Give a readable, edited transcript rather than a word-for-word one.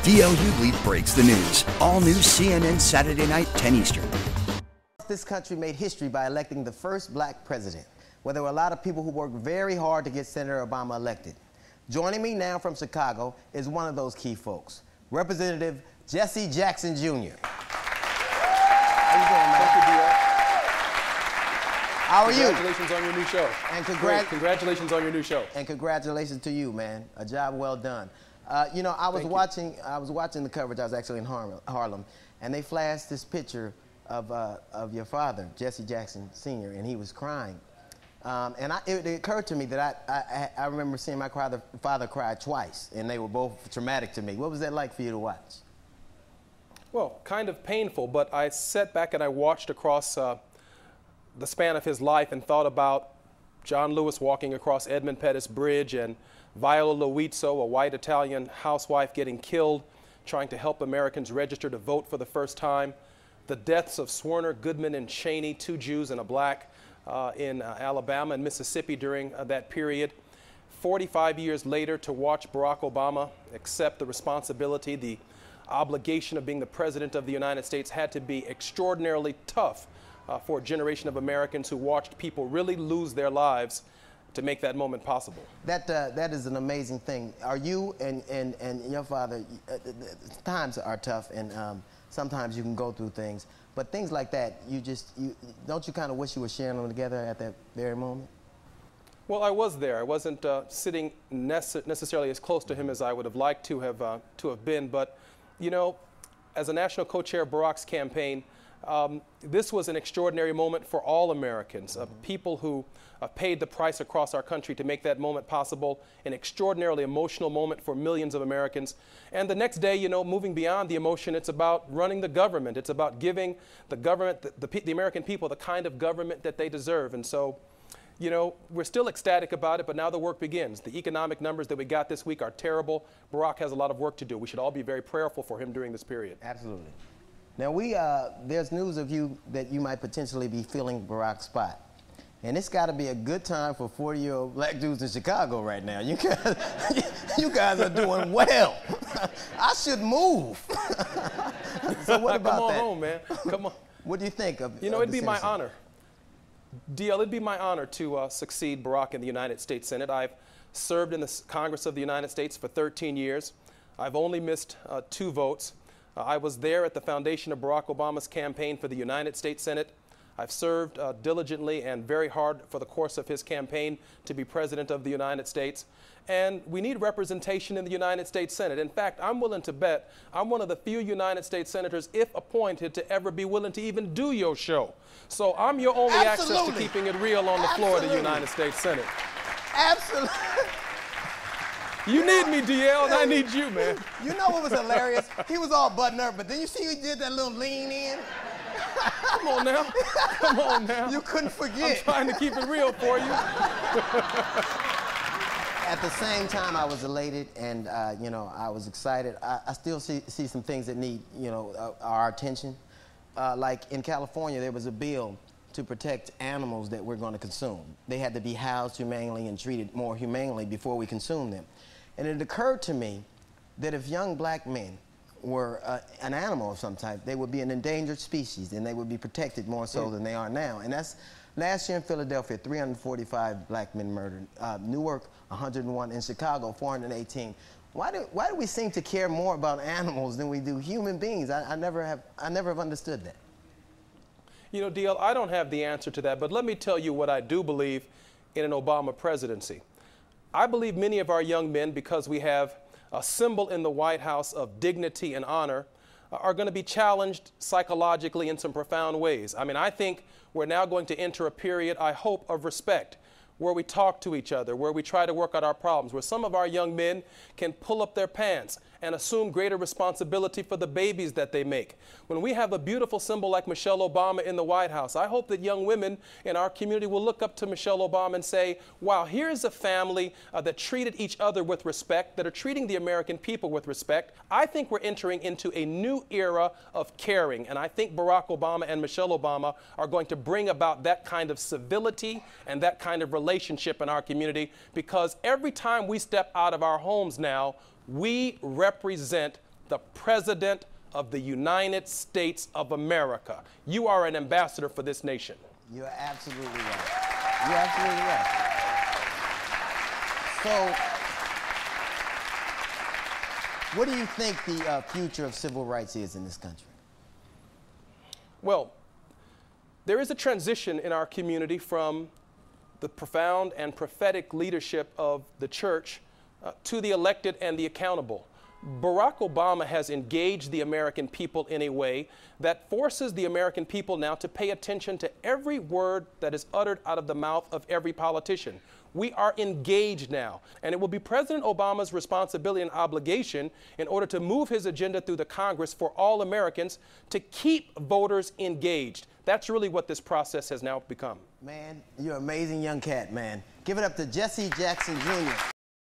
D.L. Hughley breaks the news. All news CNN Saturday night, 10 Eastern. This country made history by electing the first black president, where there were a lot of people who worked very hard to get Senator Obama elected. Joining me now from Chicago is one of those key folks, Representative Jesse Jackson Jr. How you doing, man? Thank you, D.L. How are you? Congratulations on your new show. And congratulations on your new show. And congratulations to you, man. A job well done. You know, I was watching the coverage. I was actually in Harlem, and they flashed this picture of your father, Jesse Jackson Sr., and he was crying. And it occurred to me that I remember seeing my father cry twice, and they were both traumatic to me. What was that like for you to watch? Well, kind of painful, but I sat back and I watched across the span of his life and thought about John Lewis walking across Edmund Pettus Bridge and Viola Loizzo, a white Italian housewife, getting killed trying to help Americans register to vote for the first time. The deaths of Swerner, Goodman, and Cheney, two Jews and a black, in Alabama and Mississippi during that period. 45 years later, to watch Barack Obama accept the responsibility, the obligation of being the President of the United States had to be extraordinarily tough for a generation of Americans who watched people really lose their lives to make that moment possible. That is an amazing thing. Are you and your father, times are tough, and sometimes you can go through things, but things like that, don't you kind of wish you were sharing them together at that very moment? Well, I was there. I wasn't sitting necessarily as close to him as I would have liked to have been, but you know, as a national co-chair of Barack's campaign, this was an extraordinary moment for all Americans, people who paid the price across our country to make that moment possible, an extraordinarily emotional moment for millions of Americans. And the next day, you know, moving beyond the emotion, it's about running the government. It's about giving the government, the American people, the kind of government that they deserve. And so, you know, we're still ecstatic about it, but now the work begins. The economic numbers that we got this week are terrible. Barack has a lot of work to do. We should all be very prayerful for him during this period. Absolutely. Now, there's news of you that you might potentially be filling Barack's spot. And it's got to be a good time for 40-year-old black dudes in Chicago right now. You guys are doing well. I should move. So what about that? Come on home, man. Come on. What do you think of You know, it'd be my honor. DL, it'd be my honor to succeed Barack in the United States Senate. I've served in the Congress of the United States for 13 years. I've only missed 2 votes. I was there at the foundation of Barack Obama's campaign for the United States Senate. I've served diligently and very hard for the course of his campaign to be President of the United States. And we need representation in the United States Senate. In fact, I'm willing to bet I'm one of the few United States senators, if appointed, to ever be willing to even do your show. So I'm your only access to keeping it real on the floor of the United States Senate. Absolutely. You need me, DL, and I need you, man. You know what was hilarious? He was all buttoned up, but then you see he did that little lean in? Come on now. Come on now. You couldn't forget. I'm trying to keep it real for you. At the same time, I was elated, and you know, I was excited. I still see some things that need, you know, our attention. Like in California, there was a bill to protect animals that we're going to consume. They had to be housed humanely and treated more humanely before we consume them. And it occurred to me that if young black men were an animal of some type, they would be an endangered species, and they would be protected more so than they are now. And that's last year in Philadelphia, 345 black men murdered. Newark, 101. In Chicago, 418. Why do we seem to care more about animals than we do human beings? I never have understood that. You know, DL, I don't have the answer to that, but let me tell you what I do believe in an Obama presidency. I believe many of our young men, because we have a symbol in the White House of dignity and honor, are going to be challenged psychologically in some profound ways. I mean, I think we're now going to enter a period, I hope, of respect, where we talk to each other, where we try to work out our problems, where some of our young men can pull up their pants and assume greater responsibility for the babies that they make. When we have a beautiful symbol like Michelle Obama in the White House, I hope that young women in our community will look up to Michelle Obama and say, wow, here's a family that treated each other with respect, that are treating the American people with respect. I think we're entering into a new era of caring, and I think Barack Obama and Michelle Obama are going to bring about that kind of civility and that kind of relationship in our community, because every time we step out of our homes now, we represent the President of the United States of America. You are an ambassador for this nation. You're absolutely right. You're absolutely right. So, what do you think the future of civil rights is in this country? Well, there is a transition in our community from the profound and prophetic leadership of the church to the elected and the accountable. Barack Obama has engaged the American people in a way that forces the American people now to pay attention to every word that is uttered out of the mouth of every politician. We are engaged now, and it will be President Obama's responsibility and obligation in order to move his agenda through the Congress for all Americans to keep voters engaged. That's really what this process has now become. Man, you're an amazing young cat, man. Give it up to Jesse Jackson Jr.